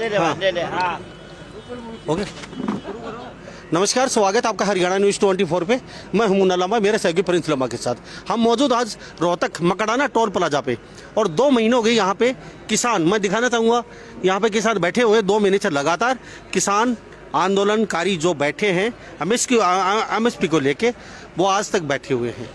Okay, नमस्कार, स्वागत है आपका हरियाणा न्यूज़ 24 पे। मैं हूं मुन्ना लामा, मेरे सहयोगी प्रिंस लामा के साथ। हम मौजूद आज रोहतक मकड़ाना टोल प्लाजा पे, और 2 महीने हो गए यहाँ पे किसान, मैं दिखाना चाहूँगा यहाँ पे किसान बैठे हुए 2 महीने से लगातार किसान आंदोलनकारी जो बैठे हैं MSP को लेके, वो आज तक बैठे हुए हैं।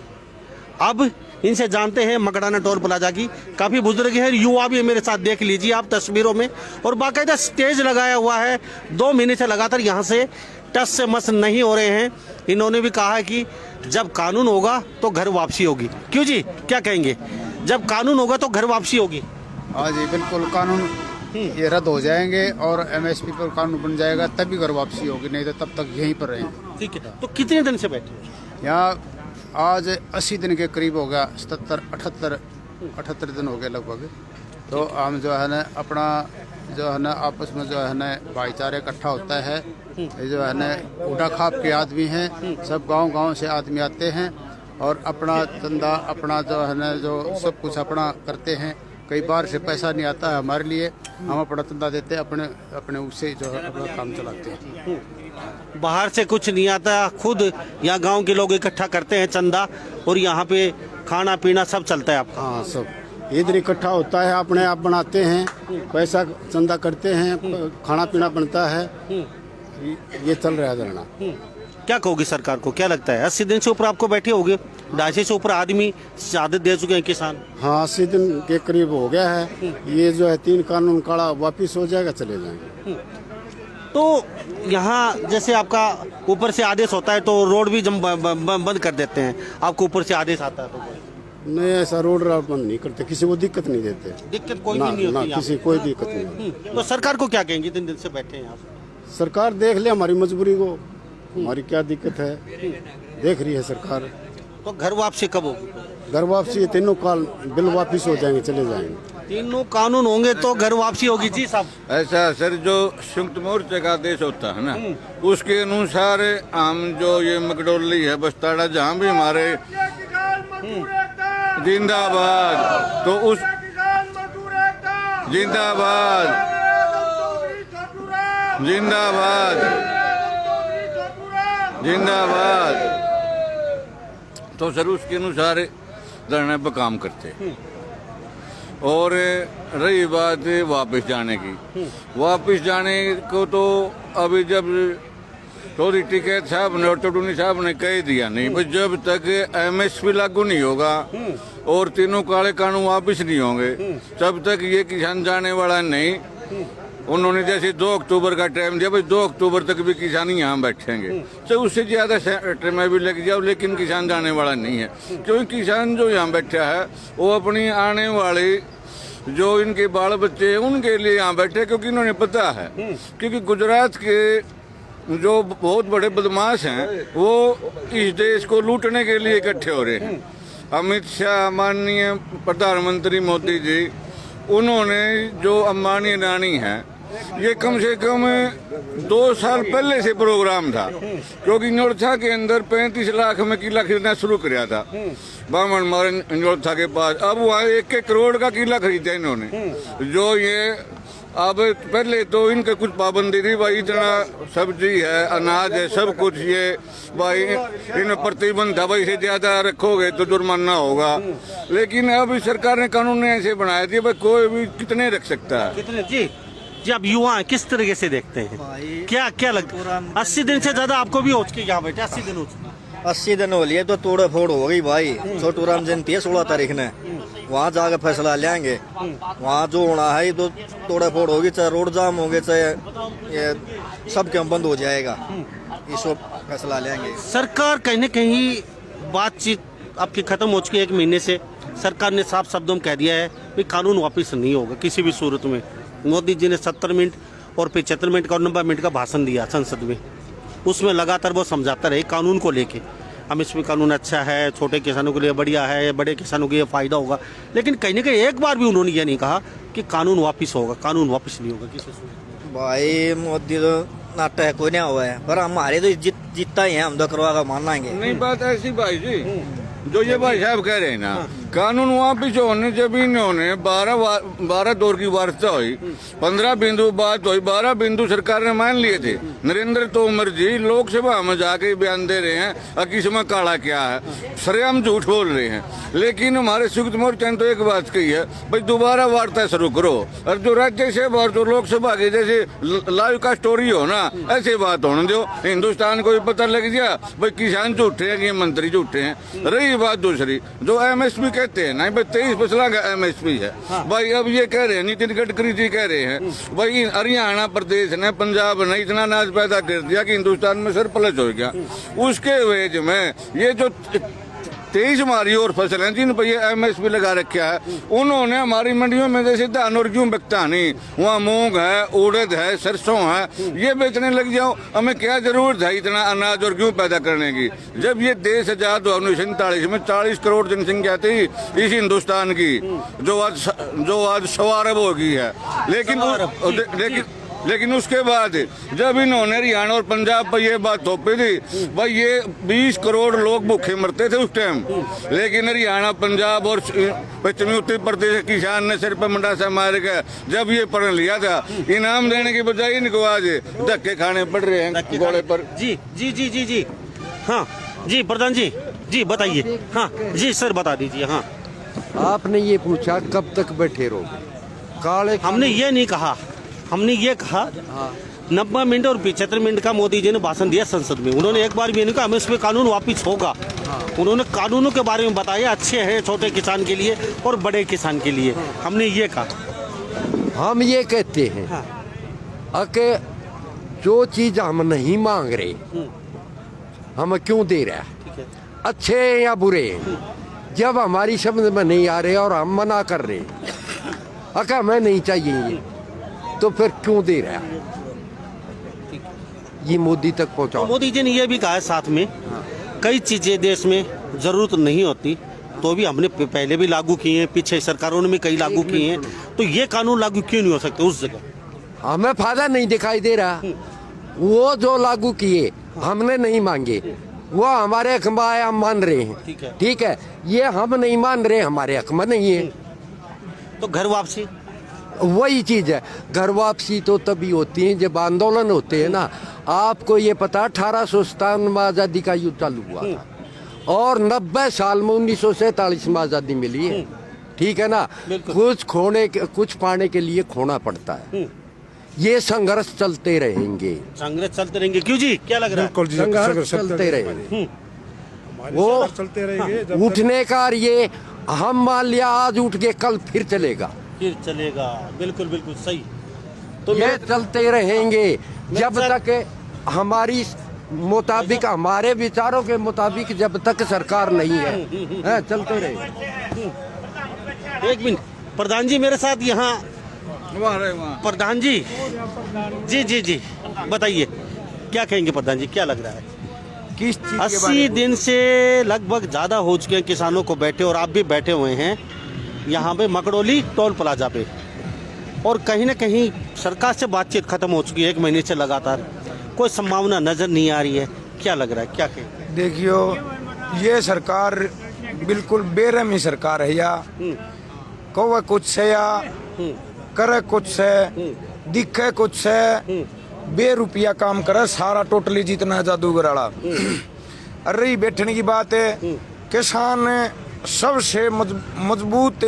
अब इनसे जानते हैं मकड़ाना टोल प्लाजा की, काफ़ी बुजुर्ग है, युवा भी है मेरे साथ, देख लीजिए आप तस्वीरों में, और बाकायदा स्टेज लगाया हुआ है। 2 महीने से लगातार यहाँ से टस से मस नहीं हो रहे हैं। इन्होंने भी कहा है कि जब कानून होगा तो घर वापसी होगी। क्यों जी, क्या कहेंगे? जब कानून होगा तो घर वापसी होगी? हाँ जी, बिल्कुल, कानून ये रद्द हो जाएंगे और MSP पर कानून बन जाएगा, तभी घर वापसी होगी, नहीं तो तब तक यहीं पर रहेंगे। ठीक है, तो कितने दिन से बैठे यहाँ आज 80 दिन के करीब हो गया, 77 78 दिन हो गए लगभग। तो हम जो है ना अपना जो है ना आपस में जो है ना भाईचारा इकट्ठा होता है। ये जो है ना उठा खाप के आदमी हैं, सब गांव से आदमी आते हैं और अपना धंधा अपना जो है ना जो सब कुछ अपना करते हैं। कई बार से पैसा नहीं आता है हमारे लिए, हम अपना धंधा देते हैं, अपने उससे जो है अपना काम चलाते हैं। बाहर से कुछ नहीं आता, खुद यहाँ गांव के लोग इकट्ठा करते हैं चंदा, और यहाँ पे खाना पीना सब चलता है आपका? हाँ, सब इधर इकट्ठा होता है, अपने आप बनाते हैं, पैसा चंदा करते हैं, खाना पीना बनता है, ये चल रहा है धरना। क्या कहोगे सरकार को, क्या लगता है? 80 दिन से ऊपर आपको बैठे होगे, 250 से ऊपर आदमी शहादत दे चुके हैं किसान। हाँ, 80 दिन के करीब हो गया है। ये जो है 3 कानून काड़ा वापिस हो जाएगा, चले जाएंगे। तो यहाँ जैसे आपका ऊपर से आदेश होता है तो रोड भी बंद कर देते हैं, आपको ऊपर से आदेश आता है तो? नहीं, ऐसा रोड बंद नहीं करते, किसी को दिक्कत नहीं देते। दिक्कत कोई भी नहीं होती ना, किसी कोई दिक्कत नहीं। तो सरकार को क्या कहेंगे, 3 दिन से बैठे हैं यहाँ? सरकार देख ले हमारी मजबूरी को, हमारी क्या दिक्कत है, देख रही है सरकार। तो घर वापसी कब होगी? घर वापसी 3 काल बिल वापिस हो जाएंगे, चले जाएंगे। 3 कानून होंगे तो घर वापसी होगी जी साहब? ऐसा सर, जो संयुक्त मोर्चे का आदेश होता है ना, उसके अनुसार हम जो ये मकडोली है बस्ताड़ा, जहाँ भी हमारे जिंदाबाद, तो उस जिंदाबाद जिंदाबाद जिंदाबाद, तो सर उसके अनुसार धरने पर काम करते। और रही बात वापस जाने की, वापस जाने को तो अभी जब चौधरी टिकैत साहब ने और टुडूनी साहब ने कह दिया, नहीं भाई, जब तक MSP लागू नहीं होगा और 3 काले कानून वापस नहीं होंगे, तब तक ये किसान जाने वाला नहीं। उन्होंने जैसे 2 अक्टूबर का टाइम दिया, भाई 2 अक्टूबर तक भी किसान यहाँ बैठेंगे, तो उससे ज़्यादा टाइम भी लग जाओ, लेकिन किसान जाने वाला नहीं है। क्योंकि किसान जो यहाँ बैठा है वो अपनी आने वाली जो इनके बाल बच्चे हैं उनके लिए यहाँ बैठे, क्योंकि इन्होंने पता है, क्योंकि गुजरात के जो बहुत बड़े बदमाश हैं वो इस देश को लूटने के लिए इकट्ठे हो रहे हैं। अमित शाह, माननीय प्रधानमंत्री मोदी जी, उन्होंने जो अंबानी अडानी है, ये कम से कम 2 साल पहले से प्रोग्राम था, क्योंकि नोरथा के अंदर 35 लाख में किला खरीदना शुरू किया था बामन मारे नोरथा के पास। अब वहाँ 1 करोड़ का किला खरीदा इन्होंने। जो ये अब पहले तो इनके कुछ पाबंदी थी, भाई इतना सब्जी है, अनाज है, सब कुछ, ये भाई इन प्रतिबंध था, भाई से ज्यादा रखोगे तो जुर्माना होगा। लेकिन अब सरकार ने कानून ऐसे बनाया दिए, भाई कोई भी कितने रख सकता है। कितने जी? जी, आप युवा हैं, किस तरीके से देखते हैं, क्या लगता है? 80 दिन से ज्यादा आपको भी हो चुके यहाँ बैठे? 80 दिन हो चुके? 80 दिन हो लिए तो तोड़ फोड़ हो गई भाई। छोटू राम जयंती है 16 तारीख ने, वहाँ जाकर फैसला लेंगे। वहाँ जो होना है तो तोड़ा फोड़ होगी, चाहे रोड जाम होंगे, चाहे ये सब काम बंद हो जाएगा, इस वक्त फैसला लेंगे। सरकार कहीं न कहीं बातचीत आपकी खत्म हो चुकी है 1 महीने से। सरकार ने साफ शब्दों में कह दिया है कि कानून वापस नहीं होगा किसी भी सूरत में। मोदी जी ने 70 मिनट और 75 मिनट का और 90 मिनट का भाषण दिया संसद में, उसमें लगातार वो समझाता रहे कानून को लेके। MSP कानून अच्छा है, छोटे किसानों के लिए बढ़िया है, बड़े किसानों के लिए फ़ायदा होगा, लेकिन कहीं ना कहीं एक बार भी उन्होंने ये नहीं कहा कि कानून वापस होगा, कानून वापस नहीं होगा किसी से। भाई मोदी तो नाटक कोई नहीं हुआ है, पर हमारे तो जीतता ही है, हम तो करवा कर मान लेंगे। नहीं, बात ऐसी भाई जी, जो ये भाई साहब कह रहे हैं ना, कानून वापिस होने जब इन्होंने 12 दौर की वार्ता हुई, 15 बिंदु बात हुई, 12 बिंदु सरकार ने मान लिए थे। नरेंद्र तोमर जी लोकसभा में जाके बयान दे रहे हैं कि इसमें काला क्या है, सरेआम झूठ बोल रहे हैं। लेकिन हमारे सुखद मोर्चा ने तो एक बात कही है, भाई दोबारा वार्ता शुरू करो, और जो राज्यसभा और जो लोकसभा के जैसे लाइव का स्टोरी हो ना, ऐसे बात होने दो। हिंदुस्तान को भी पता लग गया भाई किसान झूठे हैं कि मंत्री झूठे हैं। रही बात दूसरी, जो MSP कहते हैं ना भाई 23 फसला का MSP है। भाई अब ये कह रहे हैं, नितिन गडकरी जी कह रहे हैं भाई हरियाणा प्रदेश ने, पंजाब ने इतना अनाज पैदा कर दिया कि हिंदुस्तान में सरप्लस हो गया। उसके वेज में ये जो 23 हमारी और फसल हैं जिन पर ये MSP लगा रखा है, उन्होंने हमारी मंडियों में जैसे धान और गेहूं बिकता नहीं, वहाँ मूंग है, उड़द है, सरसों है, ये बेचने लग जाओ। हमें क्या जरूरत है इतना अनाज और गेहूं पैदा करने की, जब ये देश आजाद हुआ 1947 में 40 करोड़ जनसंख्या थी इस हिंदुस्तान की, जो आज 100 अरब हो गई है। लेकिन उसके बाद जब इन्होंने हरियाणा और पंजाब पर ये बात थोपी थी, भाई ये 20 करोड़ लोग भूखे मरते थे उस टाइम, लेकिन हरियाणा, पंजाब और पश्चिमी उत्तर प्रदेश के किसान ने सिर पर मंडासा मार के जब ये पढ़ लिया था, इनाम देने की बजाय इनको आज धक्के खाने पड़ रहे हैं घोड़े पर। जी जी जी जी जी हाँ जी प्रधान जी, जी बताइए। हाँ जी सर बता दीजिए। हाँ आपने ये पूछा कब तक बैठे रहोगे, काले हमने ये नहीं कहा, हमने ये कहा 90 मिनट और 75 मिनट का मोदी जी ने भाषण दिया संसद में। उन्होंने एक बार भी नहीं कहा हमें इसमें कानून वापिस होगा। उन्होंने कानूनों के बारे में बताया, अच्छे हैं छोटे किसान के लिए और बड़े किसान के लिए। हमने ये कहा, हम ये कहते हैं कि जो चीज हम नहीं मांग रहे हम क्यों दे रहे हैं, अच्छे हैं या बुरे हैं, जब हमारी समझ में नहीं आ रहे और हम मना कर रहे हैं हमें नहीं चाहिए ये, तो फिर क्यों दे रहा है, ये मोदी तक पहुंचाओ। मोदी जी ने यह भी कहा है साथ में, कई चीजें देश में जरूरत नहीं होती तो भी हमने पहले भी लागू किए हैं, पीछे सरकारों ने भी कई लागू किए हैं, तो ये कानून लागू क्यों नहीं हो सकते उस जगह। हमें फायदा नहीं दिखाई दे रहा, वो जो लागू किए हमने नहीं मांगे, वो हमारे हक में आया, हम मान रहे हैं, ठीक है। ये हम नहीं मान रहे, हमारे हक में नहीं है। तो घर वापसी वही चीज है, घर वापसी तो तभी होती है जब आंदोलन होते हैं ना। आपको ये पता 1857 में आज़ादी का युद्ध चालू हुआ था और 90 साल में 1947 में आज़ादी मिली है, ठीक है ना। कुछ पाने के लिए खोना पड़ता है। ये संघर्ष चलते रहेंगे, संघर्ष चलते रहेंगे। क्यों जी, क्या लग रहा है? संघर्ष चलते रहेंगे, वो चलते रहेंगे। उठने का ये हम मान लिया आज उठ के कल फिर चलेगा, फिर चलेगा। बिल्कुल बिल्कुल सही। तो ये चलते रहेंगे जब तक हमारी मुताबिक, हमारे विचारों के मुताबिक जब तक सरकार नहीं है, चलते रहे। एक मिनट प्रधान जी मेरे साथ यहाँ, प्रधान जी जी जी जी बताइए क्या कहेंगे प्रधान जी, क्या लग रहा है? किस चीज के 80 दिन से लगभग ज्यादा हो चुके हैं किसानों को बैठे, और आप भी बैठे हुए हैं यहाँ पे मकड़ोली टोल प्लाजा पे, और कहीं ना कहीं सरकार से बातचीत खत्म हो चुकी है 1 महीने से लगातार, कोई संभावना नजर नहीं आ रही है, क्या लग रहा है, क्या कहें? देखियो ये सरकार बिल्कुल बेरहमी सरकार है, या कौवे कुछ से या करे कुछ से, दिखे कुछ से, बेरुपया काम करे सारा टोटली जितना जादूगर वाला। अरे बैठने की बात है, किसान सबसे मजबूत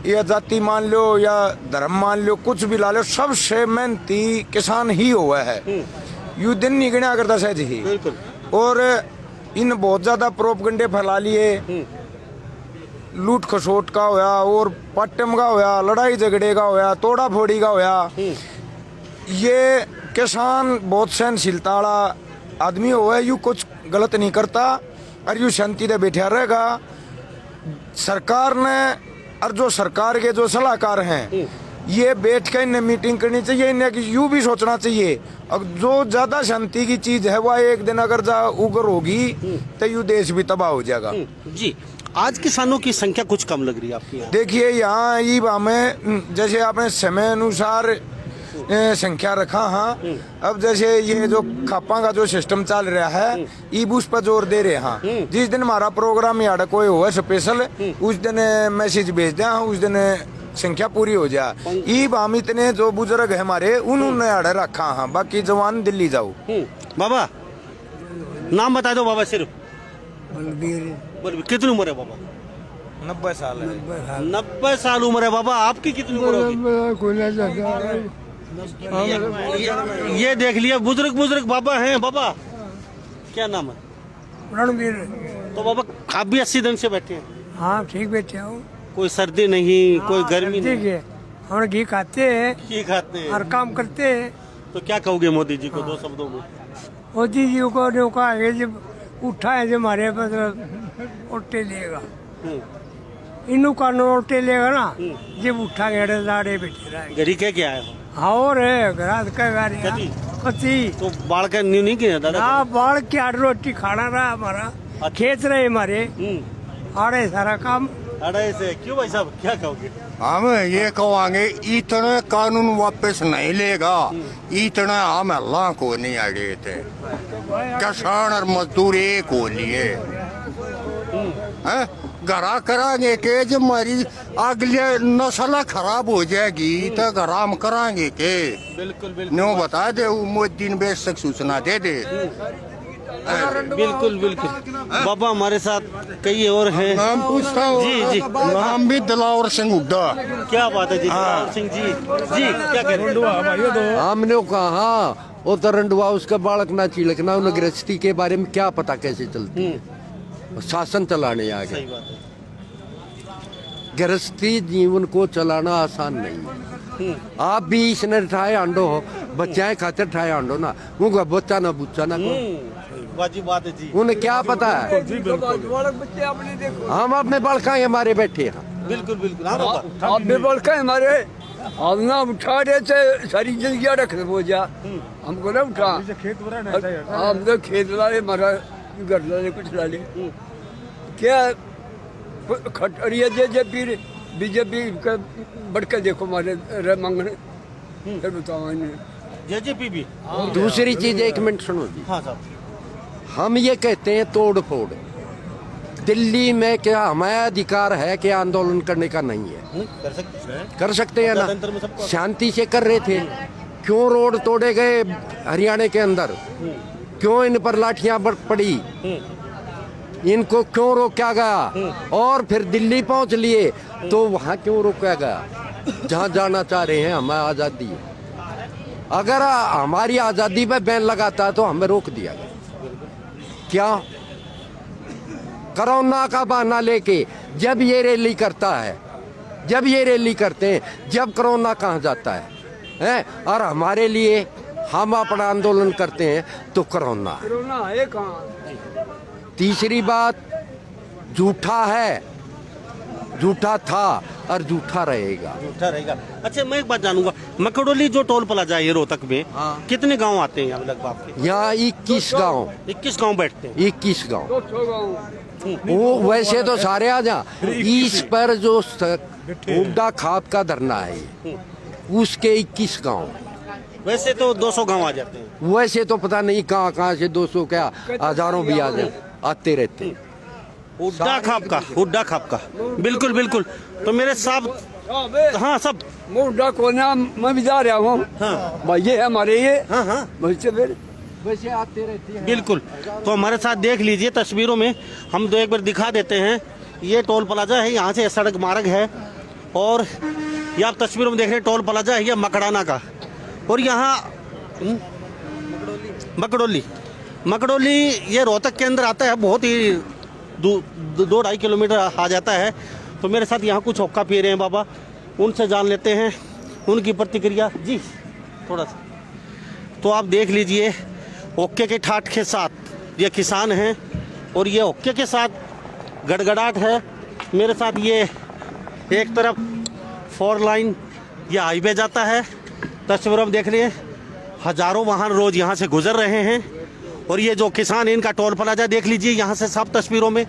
या जाति मान लो या धर्म मान लो, कुछ भी ला लो, सबसे मेहनती किसान ही हुआ है। यू दिन नहीं गिना करता सहज ही। और इन बहुत ज्यादा प्रोपगंडे फैला लिए, लूट खसोट का होया और पट्टम का होया, लड़ाई झगड़े का होया, तोड़ा फोड़ी का होया। ये किसान बहुत सहनशीलता वाला आदमी हुआ है, यू कुछ गलत नहीं करता और यू शांति से बैठा रहेगा। सरकार ने और जो सरकार के जो सलाहकार हैं, ये बैठ कर इन्हें मीटिंग करनी चाहिए, इन्हें यूँ भी सोचना चाहिए। अब जो ज्यादा शांति की चीज है वह एक दिन अगर जा उगर होगी तो यू देश भी तबाह हो जाएगा। जी आज किसानों की संख्या कुछ कम लग रही है आपकी यहाँ? देखिए यहाँ ये हमें जैसे आपने समय अनुसार संख्या रखा। हाँ, अब जैसे ये जो खापा का जो सिस्टम चल रहा है, ई बूस पर जोर दे रहे हैं। जिस दिन हमारा प्रोग्राम यार कोई हुआ स्पेशल, उस दिन मैसेज भेज दें, उस दिन संख्या पूरी हो जाए। ईब हम इतने जो बुजुर्ग है हमारे उन्होंने आड़े रखा। हाँ, बाकी जवान दिल्ली जाओ। बाबा नाम बता दो बाबा सिर्फ। बलबीर। कितनी उम्र है बाबा? 90 साल है। 90 साल उम्र है बाबा। आपकी कितनी उम्र होगी? ये देख लिया, बुजुर्ग बुजुर्ग बाबा हैं। बाबा क्या नाम है? रणवीर। तो बाबा आप भी 80 दिन से बैठे हैं? हाँ ठीक बैठे हूँ। कोई सर्दी नहीं, कोई गर्मी नहीं? ठीक है, हम घी खाते हैं घी खाते हैं और काम करते हैं। तो क्या कहोगे मोदी जी को 2 शब्दों में? मोदी जी को न्योका है जब उठा है, जब हमारे उल्टे लेगा, इनू का उल्टे लेगा ना, जब उठा गया लाड़े बैठे रहे। गरी के क्या है? हाँ और है घरात का गाड़ी कति तो बाढ़ का न्यू नहीं किया दादा? हाँ, बाढ़ की आड़ रोटी खाना रहा हमारा, खेत रहे हमारे आड़े सारा काम। अढ़ाई से क्यों भाई साहब, क्या कहोगे? हम ये कहेंगे इतने कानून वापस नहीं लेगा, इतना हम अल्लाह को नहीं आगे थे। किसान और मजदूर एक हो लिए घरा करांगे के जब हमारी अगले नस्ल खराब हो जाएगी तो घरा हम करांगे के? बिल्कुल बिल्कुल। नो बता दे मोदी ने बेशक सूचना दे दे। बिल्कुल बिल्कुल। बाबा हमारे साथ कई और हैं। नाम पूछता हूँ। जी जी। नाम भी दिलावर सिंह हुड्डा। क्या बात है जी? दिलावर सिंह जी जी क्या कह रहे हैं? हमने कहा वो तो रंडुआ उसका बालक ना चिलकना, उन्हें गृहस्थी के बारे में क्या पता कैसे चलती है। शासन चलाने आ सही गए। बात है। गृहस्थी जीवन को चलाना आसान नहीं है। आप भी इसने ठाए आंडो हो, बच्चाएं खाते ठाए आंडो ना, उनका बच्चा ना बुच्चा ना को, वाजिब बात है जी। उन्हें क्या पता है? हम अपने बड़का हमारे बैठे हैं। बिल्कुल बिल्कुल। हाँ बाबा। आप भी बड़का हमारे, हम ना उठा रहे थे सारी जिंदगी रख दे जा, हमको ना उठा। हम तो खेत लाले हमारा घर लाले कुछ लाले क्या खटरिया जे फिर बीजेपी का बढ़ के देखो हमारे मंगने, फिर बताओ इन्हें। जेजेपी भी। दूसरी चीज एक मिनट सुनो जी, हाँ साहब। हम ये कहते हैं तोड़ फोड़। दिल्ली में क्या हमारा अधिकार है कि आंदोलन करने का? नहीं है। कर सकते हैं ना, शांति से कर रहे थे। क्यों रोड तोड़े गए हरियाणा के अंदर? क्यों इन पर लाठियां पड़ी? इनको क्यों रोका गया? और फिर दिल्ली पहुंच लिए तो वहां क्यों रोका गया? जहां जाना चाह रहे हैं, हमें आजादी है। अगर हमारी आजादी पे बैन लगाता तो हमें रोक दिया गया। क्या कोरोना का बहाना लेके जब ये रैली करता है, जब ये रैली करते हैं, जब कोरोना कहाँ जाता है? और हमारे लिए हम अपना आंदोलन करते हैं तो कोरोना है कहाँ? तीसरी बात, झूठा है, झूठा था और झूठा रहेगा। झूठा रहेगा। अच्छा मैं एक बात जानूंगा, मकड़ोली जो टोल प्लाजा है रोहतक में, कितने गांव आते हैं यहाँ लगभग आपके? यहाँ 21 गाँव। 21 गांव बैठते हैं। 21 गाँव। वो वैसे तो सारे आ जा, इस पर जो हुड्डा खाप का धरना है उसके 21 गाँव। वैसे तो 200 गांव आ जाते हैं। वैसे तो पता नहीं कहाँ से 200 क्या हजारों भी आते रहते हैं। हुड्डा खाप का। बिल्कुल बिल्कुल। तो मेरे साहब, हाँ सब मुड्डा को ना मैं भी जा रहा हूँ। हाँ भाई ये हमारे ये, हाँ हाँ वैसे आते रहते हैं। बिल्कुल। तो हमारे साथ देख लीजिए तस्वीरों में, हम तो एक बार दिखा देते हैं। ये टोल प्लाजा है, यहाँ से सड़क मार्ग है और ये आप तस्वीरों में देख रहे हैं टोल प्लाजा है ये मकड़ाना का। और यहाँ मकड़ोली ये रोहतक के अंदर आता है, बहुत ही 2-2.5 किलोमीटर आ जाता है। तो मेरे साथ यहाँ कुछ हुक्का पी रहे हैं बाबा, उनसे जान लेते हैं उनकी प्रतिक्रिया। जी थोड़ा सा तो आप देख लीजिए, हुक्के के ठाठ के साथ ये किसान हैं और ये हुक्के के साथ गड़गड़ाहट है। मेरे साथ ये एक तरफ 4 लाइन ये हाईवे जाता है, तस्वीरों में देख लिए हजारों वाहन रोज यहाँ से गुजर रहे हैं। और ये जो किसान इनका टोल प्लाजा देख लीजिए यहाँ से सब तस्वीरों में।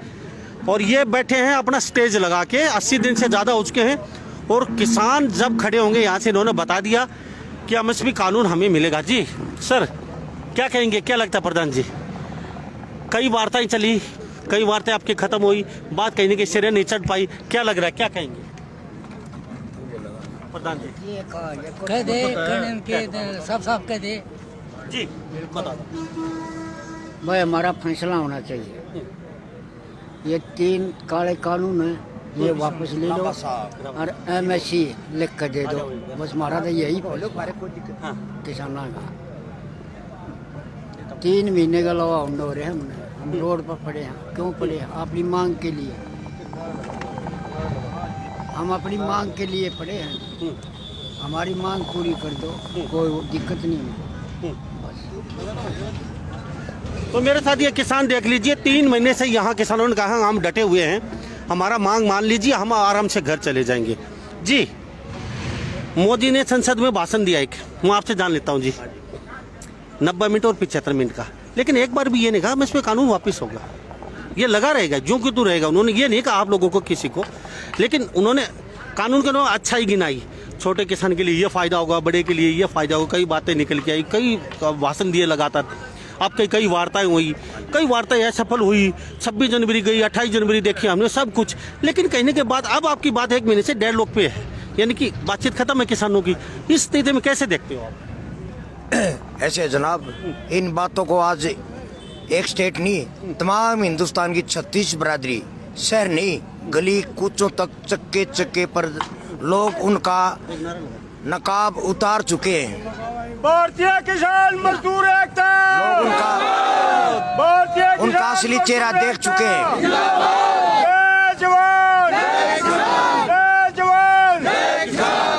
और ये बैठे हैं अपना स्टेज लगा के, 80 दिन से ज़्यादा हो चुके हैं। और किसान जब खड़े होंगे यहाँ से, इन्होंने बता दिया कि एमएसपी कानून हमें मिलेगा। जी सर, क्या कहेंगे, क्या लगता है प्रधान जी? कई वार्ताएं चली, कई वार्ताएं आपकी खत्म हुई, बात कहीं के सिरे नहीं चढ़ पाई, क्या लग रहा है, क्या कहेंगे प्रधान जी? कह दे, सब कह दे जी बता दो। भाई, हमारा फैसला होना चाहिए। ये 3 काले कानून है, ये वापस ले लो और एमएससी लिख कर दे दो। बस हमारा तो यही किसानों का 3 महीने का लवा हो रहे हैं। हम रोड पर पड़े हैं। क्यों पड़े हैं? अपनी मांग के लिए। हम अपनी मांग के लिए पड़े हैं। हमारी मांग पूरी कर दो, कोई दिक्कत नहीं है। तो मेरे साथ ये किसान देख लीजिए, 3 महीने से यहाँ किसानों ने कहा हम डटे हुए हैं, हमारा मांग मान लीजिए, हम आराम से घर चले जाएंगे। जी, मोदी ने संसद में भाषण दिया एक, मैं आपसे जान लेता हूँ जी, 90 मिनट और 75 मिनट का, लेकिन एक बार भी ये नहीं कहा मैं इसमें कानून वापस होगा, ये लगा रहेगा जो कि तू रहेगा। उन्होंने ये नहीं कहा आप लोगों को किसी को, लेकिन उन्होंने कानून के नाम अच्छा ही गिनाई। छोटे किसान के लिए ये फ़ायदा होगा, बड़े के लिए ये फ़ायदा होगा, कई बातें निकल के आई, कई भाषण दिए लगातार, आपकी कई वार्ताएं हुई, कई वार्ताएं असफल हुई। 26 जनवरी गई, 28 जनवरी देखी हमने, सब कुछ, लेकिन कहने के बाद अब आपकी बात 1 महीने से डेढ़ लोग पे है, यानी कि बातचीत खत्म है किसानों की। इस स्थिति में कैसे देखते हो आप? ऐसे जनाब, इन बातों को आज एक स्टेट नहीं, तमाम हिंदुस्तान की 36 बरादरी, शहर नहीं, गली कूचों तक, चक्के चक्के पर लोग उनका नकाब उतार चुके हैं। भारतीय किसान मजदूर एकता, लोग उनका असली चेहरा देख चुके हैं। जय जवान, जय जवान,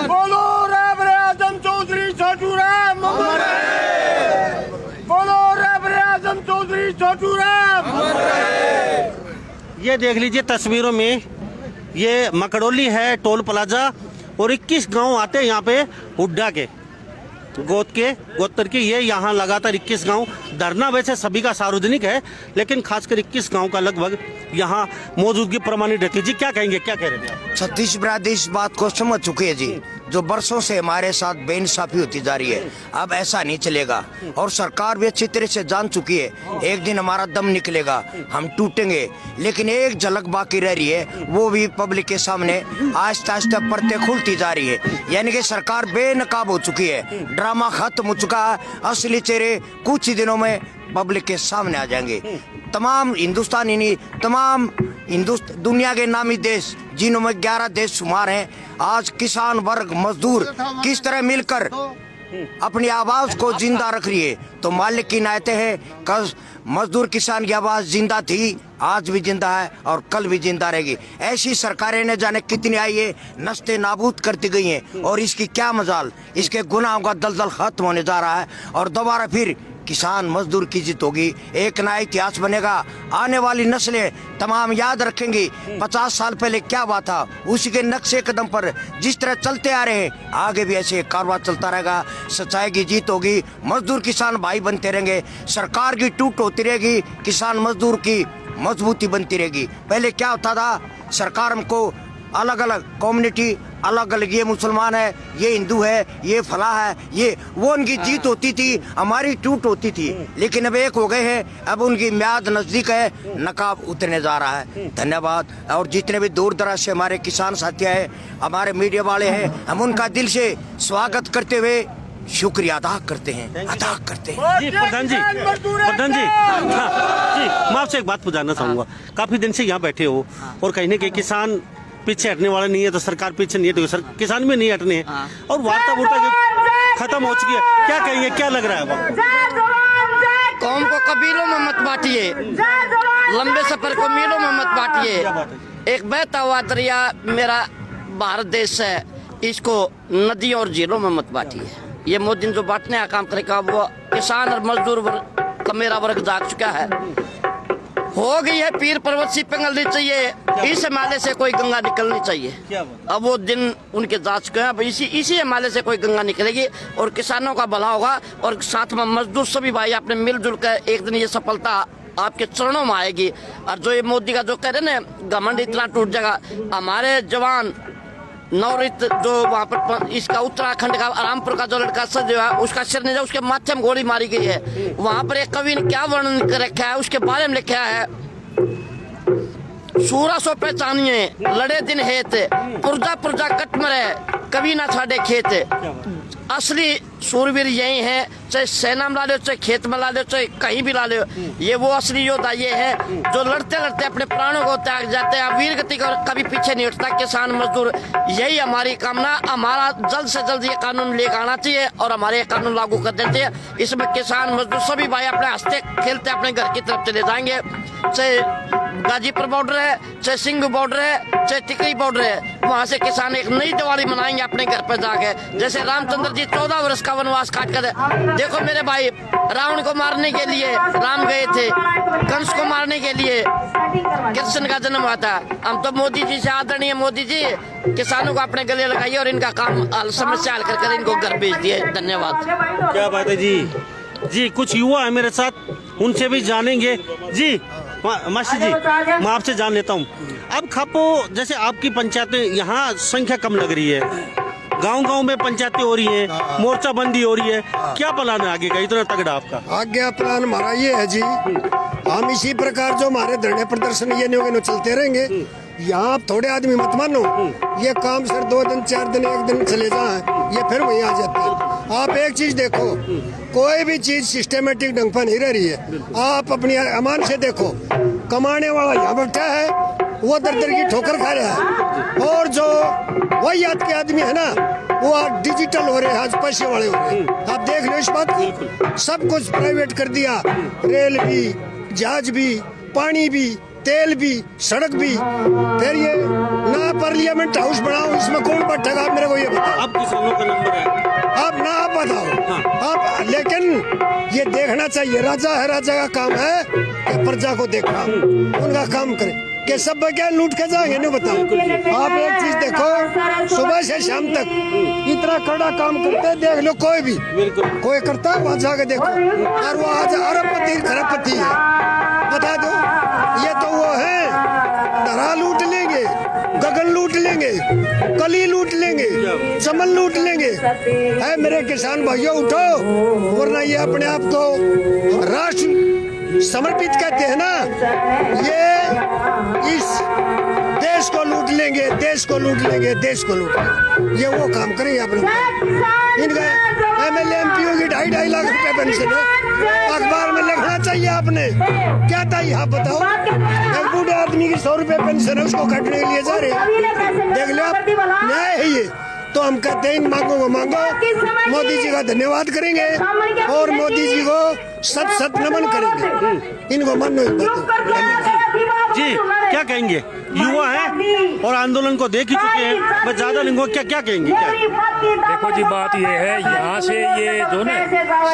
बोलो रहबर आजम चौधरी छोटू राम, बोलो रहबर आजम चौधरी छोटू राम। ये देख लीजिए तस्वीरों में, ये मकड़ोली है टोल प्लाजा, और 21 गांव आते हैं यहाँ पे हुड्डा के, गोत्र के। ये यहाँ लगातार 21 गांव, धरना वैसे सभी का सार्वजनिक है, लेकिन खासकर 21 गांव का लगभग यहाँ मौजूदगी प्रमाणित रहती है। जी क्या कहेंगे, क्या कह रहे थे आप? 36 बरादरी इस बात को समझ चुके हैं जी, जो बरसों से हमारे साथ बेइंसाफी होती जा रही है। अब ऐसा नहीं चलेगा, और सरकार भी अच्छी तरह से जान चुकी है, एक दिन हमारा दम निकलेगा, हम टूटेंगे। लेकिन एक झलक बाकी रह रही है, वो भी पब्लिक के सामने आहिस्ता आहिस्ता परतें खुलती जा रही है, यानी कि सरकार बेनकाब हो चुकी है, ड्रामा खत्म हो चुका है, असली चेहरे कुछ ही दिनों में पब्लिक के सामने आ जाएंगे। तमाम हिंदुस्तान ही नहीं, तमाम दुनिया के नामी देश, जिनों में 11 देश शुमार हैं, आज किसान वर्ग, मजदूर किस तरह मिलकर अपनी आवाज को जिंदा रख रही है। तो मालिक की इनायतें हैं, कल मजदूर किसान की आवाज जिंदा थी, आज भी जिंदा है और कल भी जिंदा रहेगी। ऐसी सरकारें न जाने कितनी आई है, नस्ते नाबूद करती गई हैं, और इसकी क्या मजाल, इसके गुनाहों का दलदल खत्म होने जा रहा है, और दोबारा फिर किसान मजदूर की जीत होगी, एक नया इतिहास बनेगा। आने वाली नस्लें तमाम याद रखेंगी 50 साल पहले क्या हुआ था, उसी के नक्शे कदम पर जिस तरह चलते आ रहे हैं, आगे भी ऐसे कारवां चलता रहेगा। सच्चाई की जीत होगी, मजदूर किसान भाई बनते रहेंगे, सरकार की टूट होती रहेगी, किसान मजदूर की मजबूती बनती रहेगी। पहले क्या होता था, सरकार हमको अलग अलग कम्युनिटी, अलग अलग, ये मुसलमान है, ये हिंदू है, ये फला है, ये वो, उनकी जीत होती थी, हमारी टूट होती थी। लेकिन अब एक हो गए हैं, अब उनकी म्याद नजदीक है, नकाब उतरने जा रहा है। धन्यवाद। और जितने भी दूर दराज से हमारे किसान साथी हैं, हमारे मीडिया वाले हैं, हम उनका दिल से स्वागत करते हुए शुक्रिया अदा करते हैं। जी प्रधान जी, प्रधान जी, हाँ जी, मैं आपसे एक बात पूछना चाहूँगा, काफ़ी दिन से यहाँ बैठे हो और कहीं के किसान पीछे हटने वाला नहीं है, तो सरकार पीछे नहीं है, तो किसान भी नहीं हटने हैं, और वार्ता खत्म हो चुकी है, क्या कहेंगे, क्या लग रहा है? कौम को कबीलों में मत बांटिए, लंबे सफर को मीलों में मत बांटिए। एक बहता हुआ दरिया मेरा भारत देश है, इसको नदियों और झीलों में मत बांटिए। ये मोदी ने जो बांटने का काम करेगा, वो किसान और मजदूर वर्ग का मेरा वर्ग जाग चुका है। हो गई है पीर पर्वत सी पिघलनी चाहिए, इस हिमालय से कोई गंगा निकलनी चाहिए। अब वो दिन उनके जा चुके हैं, अब इसी हिमालय से कोई गंगा निकलेगी और किसानों का भला होगा, और साथ में मजदूर सभी भाई आपने मिलजुल कर एक दिन ये सफलता आपके चरणों में आएगी। और जो ये मोदी का जो कह रहे ना घमंड इतना टूट जाएगा, हमारे जवान नवरित जो वहाँ पर इसका उत्तराखंड का रामपुर का जो लड़का सर जो है उसका सिर नहीं, उसके माथे में गोली मारी गई है। वहाँ पर एक कवि ने क्या वर्णन कर रखा है उसके बारे में लिखा है, सूरा सो पहचानिए लड़े दिन हेत, पुरजा पुरजा कट मरे कभी ना छाड़े खेत। असली सूरवीर यही है, चाहे सेना में ला लो, चाहे खेत में ला लो, चाहे कहीं भी ला लो, ये वो असली योद्धा ये है जो लड़ते लड़ते अपने प्राणों को त्याग जाते हैं, वीर गति को कभी पीछे नहीं उठता। किसान मजदूर यही हमारी कामना, हमारा जल्द से जल्द ये कानून लेकर आना चाहिए और हमारे ये कानून लागू कर देते हैं। इसमें किसान मजदूर सभी भाई अपने हंसते खेलते अपने घर की तरफ चले जाएंगे, चाहे गाजीपुर बॉर्डर है, चाहे सिंघू बॉर्डर है, चाहे टिकरी बॉर्डर है, वहाँ से किसान एक नई दिवाली मनाएंगे अपने घर पर जाके। जैसे रामचंद्र जी 14 वर्ष का वनवास काट कर, देखो मेरे भाई, रावण को मारने के लिए राम गए थे, कंस को मारने के लिए कृष्ण का जन्म हुआ था। हम तो मोदी जी से आदरणीय मोदी जी किसानों को अपने गले लगाइए और इनका काम समस्या हल कर इनको घर भेज दिए। धन्यवाद। क्या बात है जी। जी कुछ युवा है मेरे साथ, उनसे भी जानेंगे। जी मासी जी, मैं आपसे जान लेता हूँ, अब खापो जैसे आपकी पंचायतें यहाँ संख्या कम लग रही है, गांव-गांव में पंचायतें हो रही है, मोर्चा बंदी हो रही है, क्या प्लान है आगे का इतना तगड़ा आपका? आगे प्लान हमारा ये है जी, हम इसी प्रकार जो हमारे धरने प्रदर्शन ये नहीं होंगे चलते रहेंगे। यहाँ आप थोड़े आदमी मत मानो, ये काम सर 2 दिन 4 दिन 1 दिन चले जाए, ये फिर वहीं आ जाते हैं। आप एक चीज देखो, कोई भी चीज सिस्टमेटिक ढंग पर नहीं रह रही है। आप अपनी अमान से देखो, कमाने वाला यहाँ बैठा है, वो दर दर की ठोकर खा रहा है, और जो वही याद के आदमी है ना, वो आज डिजिटल हो रहे हैं, आज पैसे वाले हो रहे हैं। आप देख लो इस बात को, सब कुछ प्राइवेट कर दिया, रेल भी, जहाज भी, पानी भी, तेल भी, सड़क भी। फिर ये ना पार्लियामेंट हाउस बनाओ, इसमें कौन बैठेगा आप मेरे को ये बताओ। अब किसानों का नंबर है, आप ना आप बताओ आप, लेकिन ये देखना चाहिए, राजा है, राजा का काम है कि प्रजा को देखना, उनका काम करे कि सब क्या लूट के जाएंगे नहीं बताओ। आप एक चीज देखो, सुबह से शाम तक इतना कड़ा काम करते देख लो, कोई भी कोई करता है वहाँ जाके देखो, और वो आज अरबपति खरबपति है, बता दो। ये तो वो है, दरा लूट लेंगे, गगन लूट लेंगे, कली लूट लेंगे, चमन लूट लेंगे। है मेरे किसान भाइयों, उठो, वरना ये अपने आप को राष्ट्र समर्पित कहते हैं ना, ये इस देश को लूट लेंगे, देश को लूट लेंगे, देश को लूट लेंगे। ये वो काम करेंगे अपने। इनका MLA MPO की 2.5 लाख रुपए पेंशन है, अखबार में लिखना चाहिए आपने। क्या था यहाँ बताओ, एक बूढ़े आदमी की 100 रुपए पेंशन है, उसको काटने के लिए जा रहे हैं। देख लो आप, न्याय है ये। तो हम कहते हैं इन मांगों को मांगो, मोदी जी का धन्यवाद करेंगे और मोदी जी को सत सत नमन करेंगे। इनको मानो जी, क्या कहेंगे? युवा है और आंदोलन को देख ही चुके हैं, मैं ज्यादा लिंगो क्या क्या कहेंगे? क्या देखो जी, बात ये है, यहाँ से ये जो ना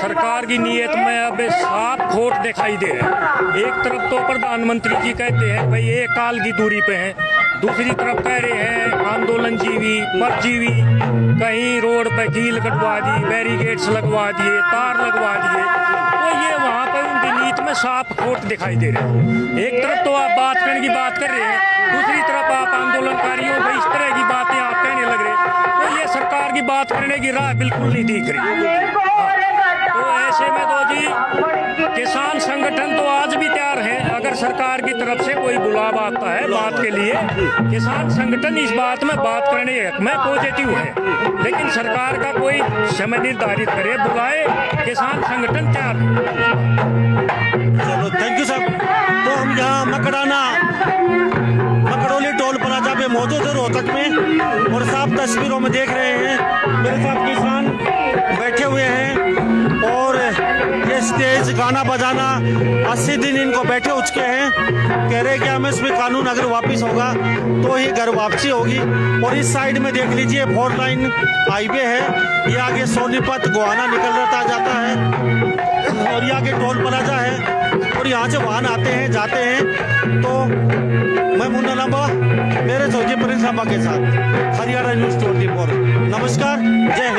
सरकार की नीयत में अब साफ खोट दिखाई दे रहा है। एक तरफ तो प्रधानमंत्री जी कहते हैं भाई एक काल की दूरी पे है, दूसरी तरफ कह रहे हैं आंदोलन जीवी परजीवी, कहीं रोड पे कील कटवा दी, बैरिकेड्स लगवा दिए, तार लगवा दिए। तो ये वहाँ पर उनकी नीयत में साफ खोट दिखाई दे रहे हैं। एक तरफ तो आप बात करने की बात कर रहे हैं, दूसरी तरफ आप आंदोलनकारियों को इस तरह की बातें आप कहने लग रहे, तो ये सरकार की बात करने की राह बिल्कुल नहीं दिख रही। तो ऐसे में तो जी किसान संगठन तो आज भी तैयार है, अगर सरकार की तरफ से कोई बुलावा आता है बात के लिए, किसान संगठन इस बात में बात करने में पॉजिटिव है। लेकिन सरकार का कोई समय निर्धारित करे, बुलाए, किसान संगठन तैयार है। चलो थैंक यू साहब। तो हम यहाँ मकड़ोली टोल प्लाजा पे मौजूद है रोहतक में, और साफ तस्वीरों में देख रहे हैं मेरे साथ किसान बैठे हुए हैं, और ये स्टेज गाना बजाना 80 दिन इनको बैठे उचके हैं, कह रहे हैं कि MSP कानून अगर वापस होगा तो ही घर वापसी होगी। और इस साइड में देख लीजिए 4 लाइन हाईवे है, ये आगे सोनीपत गोहाना निकल रहता जाता है, और ये आगे टोल प्लाजा है, और यहाँ से वाहन आते हैं जाते हैं। तो मैं मुन्ना लांबा मेरे सहयोगी प्रिंस लांबा के साथ हरियाणा न्यूज़ 24। नमस्कार, जय हिंद।